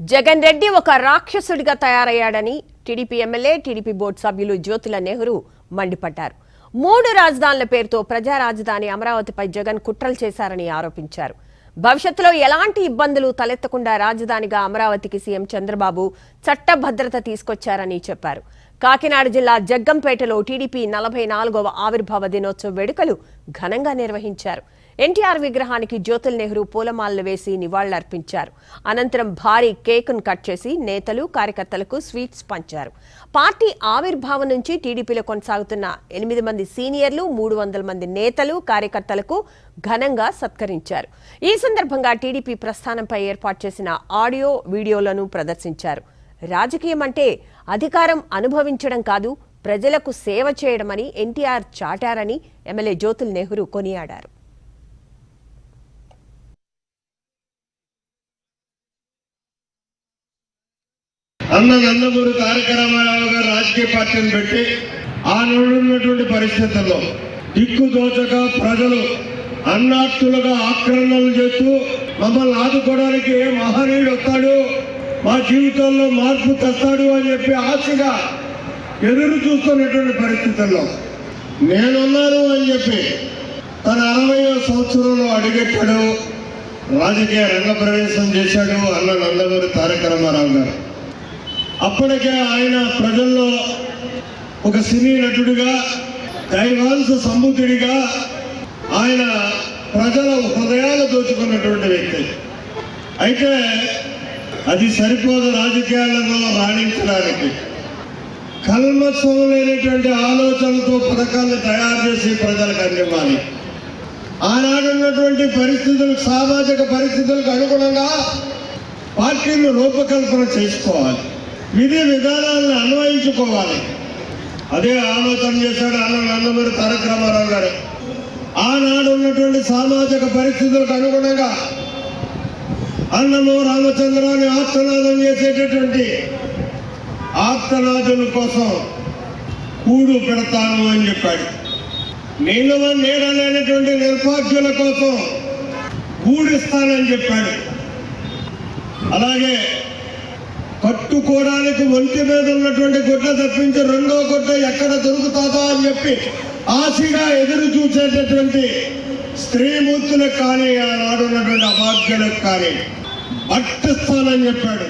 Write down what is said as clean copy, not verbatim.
జగన్ రెడ్డి ఒక రాక్షసుడిగా తయారయ్యాడని TDP MLA TDP board సభ్యులు జ్యోతుల నెహ్రూ మండిపడ్డారు. 3 రాజధానుల పేరుతో ప్రజా రాజధాని అమరావతిపై జగన్ కుట్రలు చేశారని ఆరోపించారు. భవిష్యత్తులో ఎలాంటి ఇబ్బందులు తలెత్తకుండా రాజధానిగా అమరావతికి సీఎం చంద్రబాబు చట్టభద్రత తీసుకొచ్చారని చెప్పారు. కాకినాడ జిల్లా జగ్గంపేటలో టీడీపీ 44వ ఆవిర్భావ దినోత్సవ వేడుకలు ఘనంగా నిర్వహించారు. ఎన్టీఆర్ విగ్రహానికి జ్యోతుల నెహ్రూ పూలమాలలు వేసి నివాళులర్పించారు. అనంతరం భారీ కేకును కట్ చేసి నేతలు కార్యకర్తలకు స్వీట్స్ పంచారు. పార్టీ ఆవిర్భావం నుంచి టీడీపీలో కొనసాగుతున్న 8 మంది సీనియర్లు, 300 మంది నేతలు, కార్యకర్తలకు ఘనంగా సత్కరించారు. ఈ సందర్భంగా టీడీపీ ప్రస్థానంపై ఏర్పాటు చేసిన ఆడియో, వీడియోలను ప్రదర్శించారు. రాజకీయం అంటే అధికారం అనుభవించడం కాదు, ప్రజలకు సేవ చేయడమని ఎన్టీఆర్ చాటారని ఎమ్మెల్యే జ్యోతుల నెహ్రూ కొనియాడారు. నందమూరి తారక రామారావు గారు రాజకీయ పార్టీని పెట్టి ఆ ఉన్నటువంటి పరిస్థితుల్లో దిక్కుదోచక ప్రజలు అన్నార్తులుగా ఆక్రమణలు చేస్తూ మమ్మల్ని ఆదుకోవడానికి మహనీయుడు వస్తాడు, మా జీవితంలో మార్పు తెస్తాడు అని చెప్పి ఆశగా ఎదురు చూస్తున్నటువంటి పరిస్థితుల్లో నేనున్నాను అని చెప్పి తన 60వ సంవత్సరంలో అడుగెట్టాడు, రాజకీయ రంగ ప్రవేశం చేశాడు నందమూరి తారక రామారావు గారు. అప్పటికే ఆయన ప్రజల్లో ఒక సినీ నటుడిగా, దైవాంశ సంబుద్ధుడిగా ఆయన ప్రజల హృదయాలు దోచుకున్నటువంటి వ్యక్తి. అయితే అది సరిపోదు రాజకీయాలలో రాణించడానికి. కల్మత్వం లేనటువంటి ఆలోచనలతో పథకాన్ని తయారు చేసి ప్రజలకు అందివ్వాలి. ఆనాడున్నటువంటి పరిస్థితులకు, సామాజిక పరిస్థితులకు అనుగుణంగా పార్టీలు రూపకల్పన చేసుకోవాలి, విధి విధానాలను అన్వయించుకోవాలి. అదే ఆలోచన చేశాడు నందమూరి తారక రామారావు గారు. ఆనాడు ఉన్నటువంటి సామాజిక పరిస్థితులకు అనుగుణంగా అన్నమో రామచంద్రాన్ని ఆర్తనాదం చేసేటటువంటి ఆర్తనాదుల కోసం కూడు పెడతాను అని చెప్పాడు. నీడలేనటువంటి నిర్భాగ్యుల కోసం కూడిస్తానని చెప్పాడు. అలాగే కట్టుకోవడానికి ఒంటి మీద ఉన్నటువంటి గుడ్డ తప్పించి రెండో గుడ్డ ఎక్కడ దొరుకుతుందో అని చెప్పి ఆశగా ఎదురు చూసేటటువంటి స్త్రీమూర్తులకు కానీ, ఆనాడు ఉన్నటువంటి అభాగ్యులకు కానీ పట్టిస్తానని చెప్పాడు.